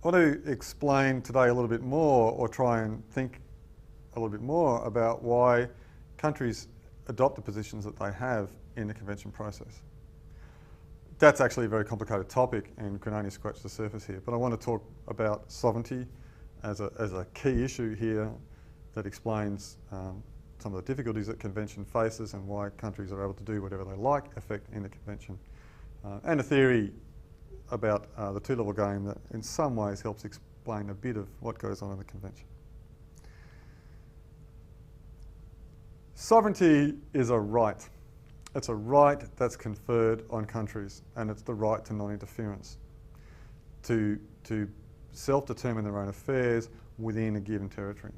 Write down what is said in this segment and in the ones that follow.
I want to explain today a little bit more, or try and think a little bit more about why countries adopt the positions that they have in the convention process. That's actually a very complicated topic and can only scratch the surface here, but I want to talk about sovereignty as a key issue here that explains some of the difficulties that convention faces and why countries are able to do whatever they like effect in the convention. And a theory about the two-level game that in some ways helps explain a bit of what goes on in the convention. Sovereignty is a right. It's a right that's conferred on countries, and it's the right to non-interference, to self-determine their own affairs within a given territory.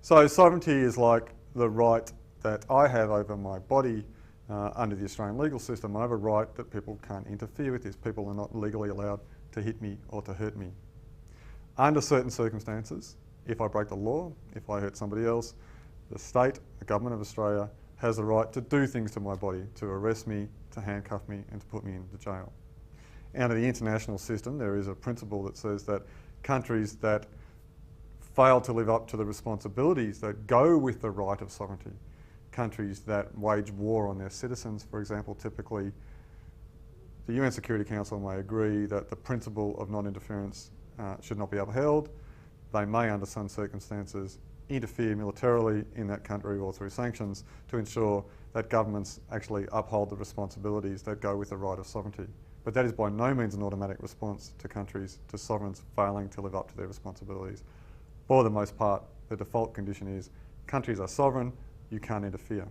So sovereignty is like the right that I have over my body under the Australian legal system. I have a right that people can't interfere with this. People are not legally allowed to hit me or to hurt me. Under certain circumstances, if I break the law, if I hurt somebody else, the state, the government of Australia, has the right to do things to my body, to arrest me, to handcuff me, and to put me into jail. Under the international system, there is a principle that says that countries that fail to live up to the responsibilities that go with the right of sovereignty, countries that wage war on their citizens, for example, typically the UN Security Council may agree that the principle of non-interference should not be upheld. They may, under some circumstances, interfere militarily in that country or through sanctions to ensure that governments actually uphold the responsibilities that go with the right of sovereignty. But that is by no means an automatic response to countries, to sovereigns failing to live up to their responsibilities. For the most part, the default condition is countries are sovereign, you can't interfere.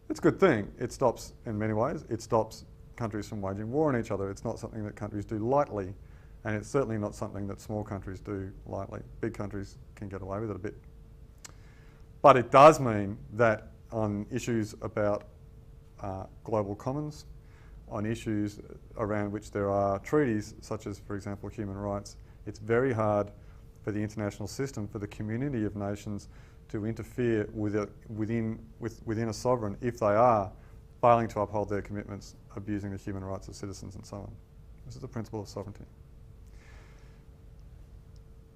It's a good thing. It stops, in many ways, it stops countries from waging war on each other. It's not something that countries do lightly, and it's certainly not something that small countries do lightly. Big countries can get away with it a bit. But it does mean that on issues about global commons, on issues around which there are treaties, such as, for example, human rights, it's very hard for the international system, for the community of nations, to interfere within a sovereign if they are failing to uphold their commitments, abusing the human rights of citizens and so on. This is the principle of sovereignty.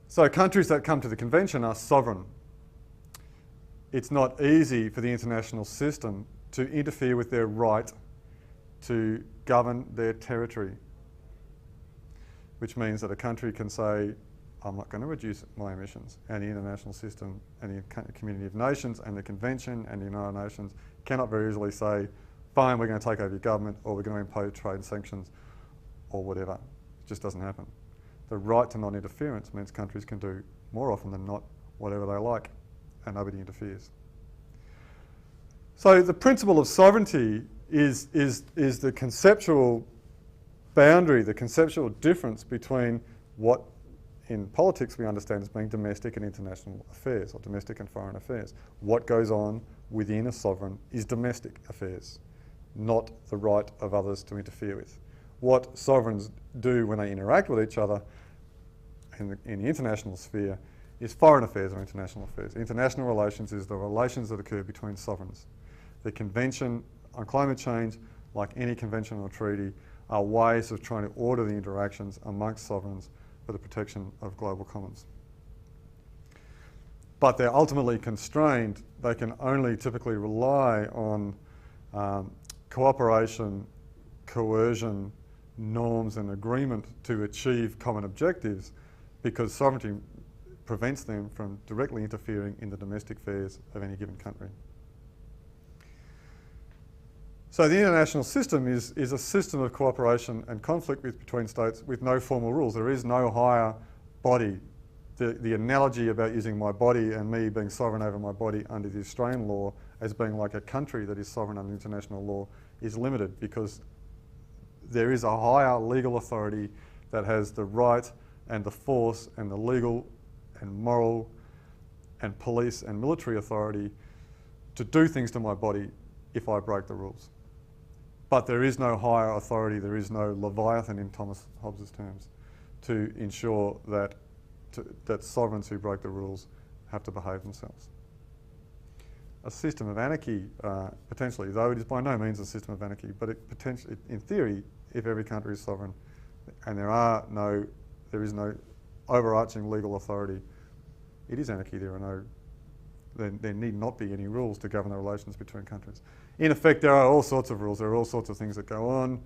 So countries that come to the convention are sovereign. It's not easy for the international system to interfere with their right to govern their territory, which means that a country can say, I'm not going to reduce my emissions, and the international system and the community of nations and the convention and the United Nations cannot very easily say, fine, we're going to take over your government, or we're going to impose trade sanctions or whatever. It just doesn't happen. The right to non-interference means countries can do more often than not whatever they like, and nobody interferes. So the principle of sovereignty is the conceptual boundary, the conceptual difference between what in politics we understand as being domestic and international affairs, or domestic and foreign affairs. What goes on within a sovereign is domestic affairs, not the right of others to interfere with. What sovereigns do when they interact with each other in the international sphere is foreign affairs or international affairs. International relations is the relations that occur between sovereigns. The Convention on Climate Change, like any convention or treaty, are ways of trying to order the interactions amongst sovereigns for the protection of global commons. But they're ultimately constrained. They can only typically rely on cooperation, coercion, norms and agreement to achieve common objectives, because sovereignty prevents them from directly interfering in the domestic affairs of any given country. So the international system is a system of cooperation and conflict between states with no formal rules. There is no higher body. The analogy about using my body and me being sovereign over my body under the Australian law as being like a country that is sovereign under international law is limited, because there is a higher legal authority that has the right and the force and the legal and moral and police and military authority to do things to my body if I break the rules. But there is no higher authority, there is no Leviathan in Thomas Hobbes' terms, to ensure that sovereigns who break the rules have to behave themselves. A system of anarchy, potentially, though it is by no means a system of anarchy, but it potentially, in theory, if every country is sovereign, and there is no overarching legal authority, it is anarchy. There need not be any rules to govern the relations between countries. In effect, there are all sorts of rules. There are all sorts of things that go on.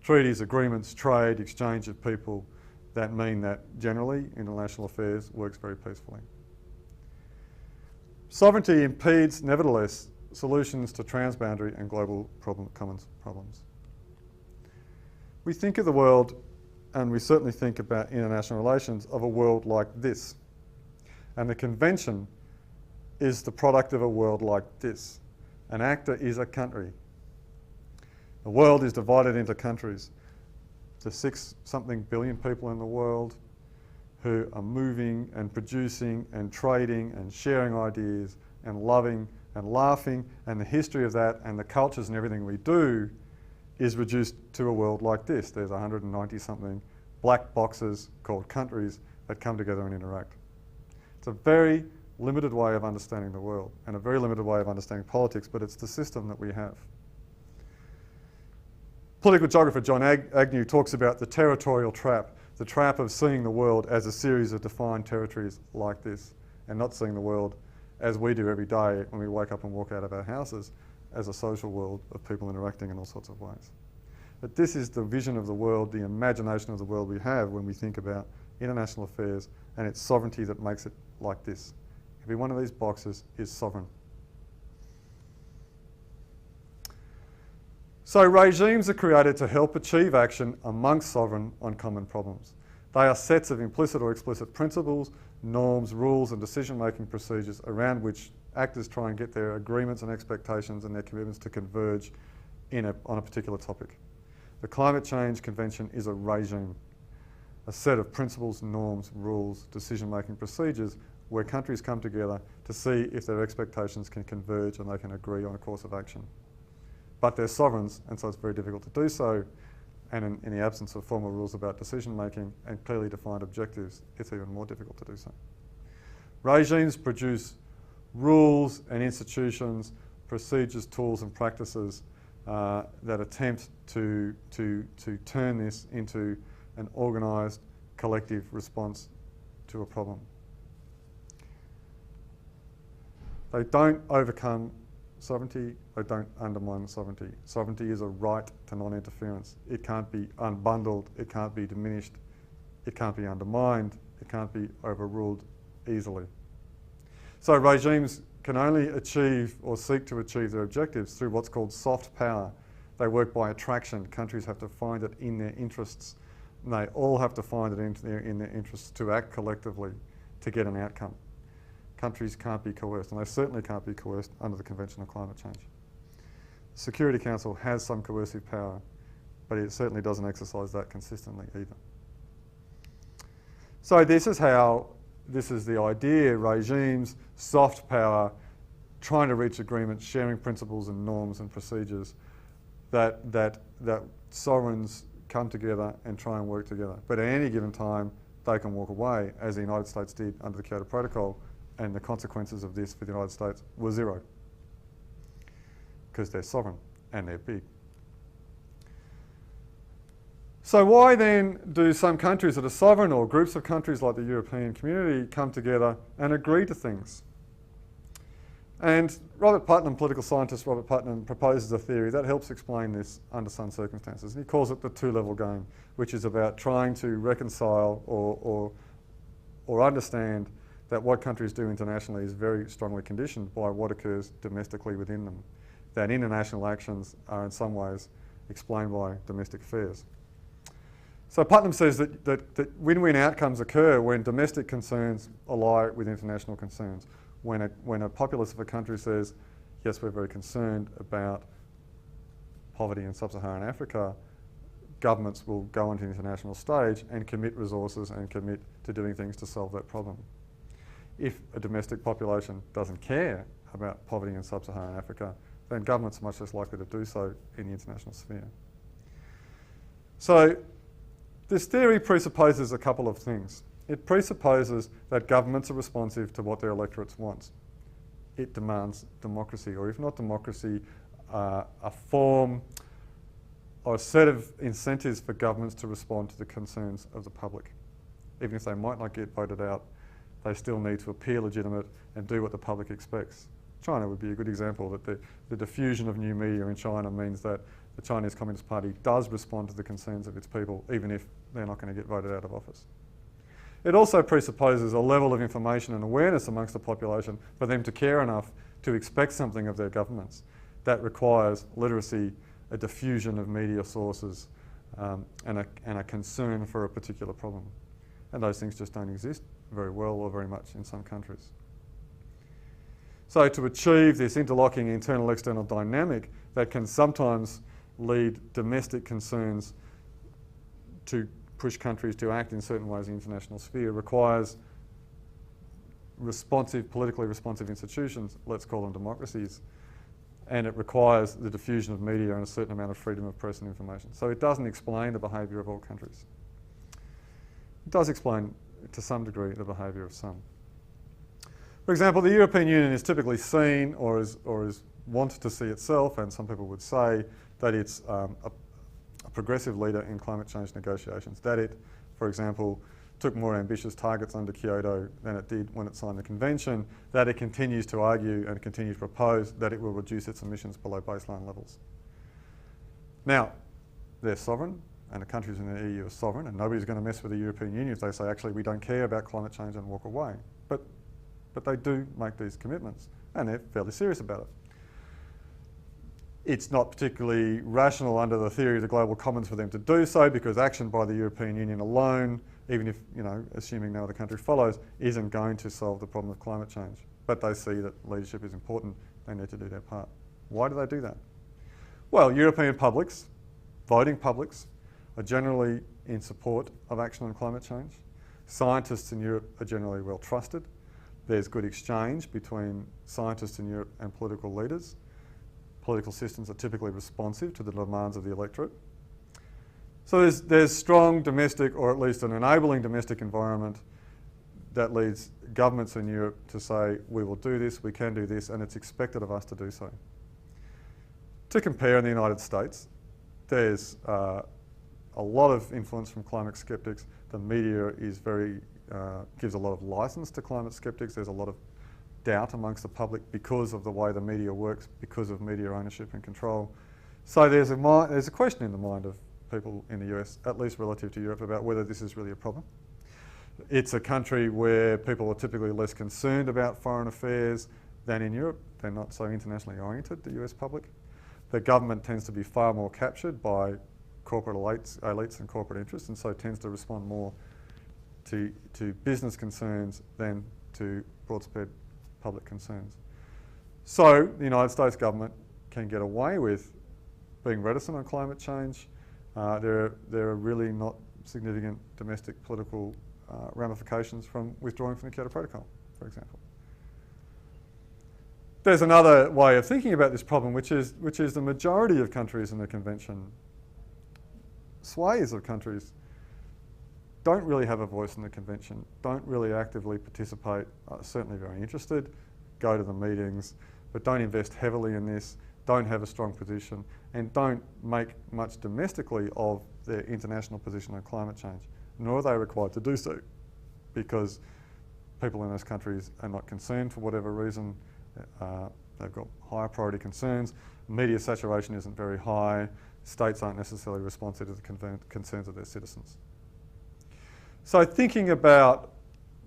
Treaties, agreements, trade, exchange of people that mean that generally international affairs works very peacefully. Sovereignty impedes, nevertheless, solutions to transboundary and global common problems. We think of the world, and we certainly think about international relations, of a world like this. And the convention is the product of a world like this. An actor is a country. The world is divided into countries. The 6-something billion people in the world who are moving and producing and trading and sharing ideas and loving and laughing, and the history of that and the cultures and everything we do is reduced to a world like this. There's 190-something black boxes called countries that come together and interact. It's a very limited way of understanding the world and a very limited way of understanding politics, but it's the system that we have. Political geographer John Agnew talks about the territorial trap, the trap of seeing the world as a series of defined territories like this, and not seeing the world as we do every day when we wake up and walk out of our houses, as a social world of people interacting in all sorts of ways. But this is the vision of the world, the imagination of the world we have when we think about international affairs, and it's sovereignty that makes it like this. Every one of these boxes is sovereign. So regimes are created to help achieve action amongst sovereign on common problems. They are sets of implicit or explicit principles, norms, rules and decision-making procedures around which actors try and get their agreements and expectations and their commitments to converge on a particular topic. The Climate Change Convention is a regime, a set of principles, norms, rules, decision-making procedures where countries come together to see if their expectations can converge and they can agree on a course of action. But they're sovereigns, and so it's very difficult to do so. And in the absence of formal rules about decision-making and clearly defined objectives, it's even more difficult to do so. Regimes produce rules and institutions, procedures, tools and practices that attempt to turn this into an organised, collective response to a problem. They don't overcome sovereignty, they don't undermine sovereignty. Sovereignty is a right to non-interference. It can't be unbundled, it can't be diminished, it can't be undermined, it can't be overruled easily. So regimes can only achieve or seek to achieve their objectives through what's called soft power. They work by attraction. Countries have to find it in their interests, and they all have to find it in their interests to act collectively to get an outcome. Countries can't be coerced, and they certainly can't be coerced under the Convention on Climate Change. The Security Council has some coercive power, but it certainly doesn't exercise that consistently either. So this is the idea: regimes, soft power, trying to reach agreements, sharing principles and norms and procedures that sovereigns come together and try and work together. But at any given time, they can walk away, as the United States did under the Kyoto Protocol, and the consequences of this for the United States were zero, because they're sovereign and they're big. So why then do some countries that are sovereign, or groups of countries like the European Community, come together and agree to things? And Robert Putnam, political scientist Robert Putnam, proposes a theory that helps explain this under some circumstances. He calls it the two-level game, which is about trying to reconcile or understand that what countries do internationally is very strongly conditioned by what occurs domestically within them. That international actions are in some ways explained by domestic affairs. So Putnam says that win-win outcomes occur when domestic concerns ally with international concerns. When a populace of a country says, yes, we're very concerned about poverty in sub-Saharan Africa, governments will go onto the international stage and commit resources and commit to doing things to solve that problem. If a domestic population doesn't care about poverty in sub-Saharan Africa, then governments are much less likely to do so in the international sphere. So this theory presupposes a couple of things. It presupposes that governments are responsive to what their electorates want. It demands democracy, or if not democracy, a form are a set of incentives for governments to respond to the concerns of the public. Even if they might not get voted out, they still need to appear legitimate and do what the public expects. China would be a good example, that the diffusion of new media in China means that the Chinese Communist Party does respond to the concerns of its people, even if they're not going to get voted out of office. It also presupposes a level of information and awareness amongst the population for them to care enough to expect something of their governments. That requires literacy, a diffusion of media sources, and a concern for a particular problem. And those things just don't exist very well or very much in some countries. So to achieve this interlocking internal-external dynamic that can sometimes lead domestic concerns to push countries to act in certain ways in the international sphere requires responsive, politically responsive institutions, let's call them democracies, and it requires the diffusion of media and a certain amount of freedom of press and information. So it doesn't explain the behaviour of all countries. It does explain, to some degree, the behaviour of some. For example, the European Union is typically seen or is wanted to see itself, and some people would say that it's a progressive leader in climate change negotiations, that it, for example, took more ambitious targets under Kyoto than it did when it signed the convention, that it continues to argue and continues to propose that it will reduce its emissions below baseline levels. Now, they're sovereign, and the countries in the EU are sovereign, and nobody's going to mess with the European Union if they say, actually, we don't care about climate change and walk away. But they do make these commitments, and they're fairly serious about it. It's not particularly rational under the theory of the global commons for them to do so, because action by the European Union alone, even if, assuming no other country follows, isn't going to solve the problem of climate change. But they see that leadership is important, they need to do their part. Why do they do that? Well, European publics, voting publics, are generally in support of action on climate change. Scientists in Europe are generally well trusted. There's good exchange between scientists in Europe and political leaders. Political systems are typically responsive to the demands of the electorate. So there's strong domestic, or at least an enabling domestic environment that leads governments in Europe to say, we will do this, we can do this, and it's expected of us to do so. To compare, in the United States, there's a lot of influence from climate skeptics. The media is gives a lot of license to climate skeptics. There's a lot of doubt amongst the public because of the way the media works, because of media ownership and control. So there's a question in the mind of people in the US, at least relative to Europe, about whether this is really a problem. It's a country where people are typically less concerned about foreign affairs than in Europe. They're not so internationally oriented, the US public. The government tends to be far more captured by corporate elites and corporate interests, and so tends to respond more to business concerns than to broad-spread public concerns. So the United States government can get away with being reticent on climate change. There are really not significant domestic political ramifications from withdrawing from the Kyoto Protocol, for example. There's another way of thinking about this problem, which is the majority of countries in the convention, swathes of countries, don't really have a voice in the convention, don't really actively participate, are certainly very interested, go to the meetings, but don't invest heavily in this, don't have a strong position, and don't make much domestically of their international position on climate change, nor are they required to do so, because people in those countries are not concerned for whatever reason. They've got higher priority concerns, media saturation isn't very high, states aren't necessarily responsive to the concerns of their citizens. So thinking about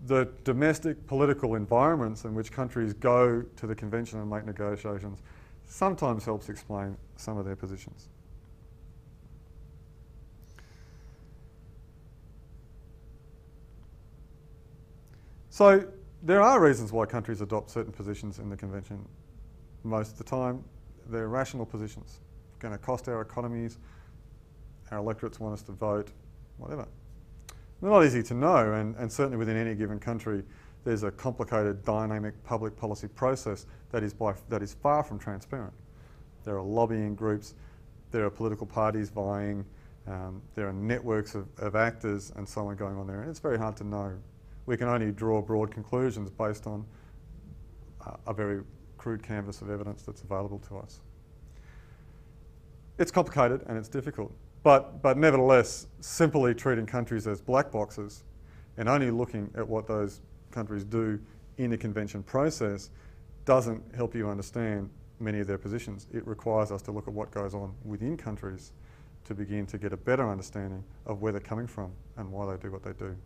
the domestic political environments in which countries go to the convention and make negotiations sometimes helps explain some of their positions. So there are reasons why countries adopt certain positions in the convention. Most of the time, they're rational positions. It's going to cost our economies, our electorates want us to vote, whatever. They're not easy to know, and certainly within any given country, there's a complicated, dynamic public policy process that is far from transparent. There are lobbying groups, there are political parties vying, there are networks of actors and so on going on there, and it's very hard to know. We can only draw broad conclusions based on a very crude canvas of evidence that's available to us. It's complicated and it's difficult, but nevertheless, simply treating countries as black boxes and only looking at what those countries do in the convention process doesn't help you understand many of their positions. It requires us to look at what goes on within countries to begin to get a better understanding of where they're coming from and why they do what they do.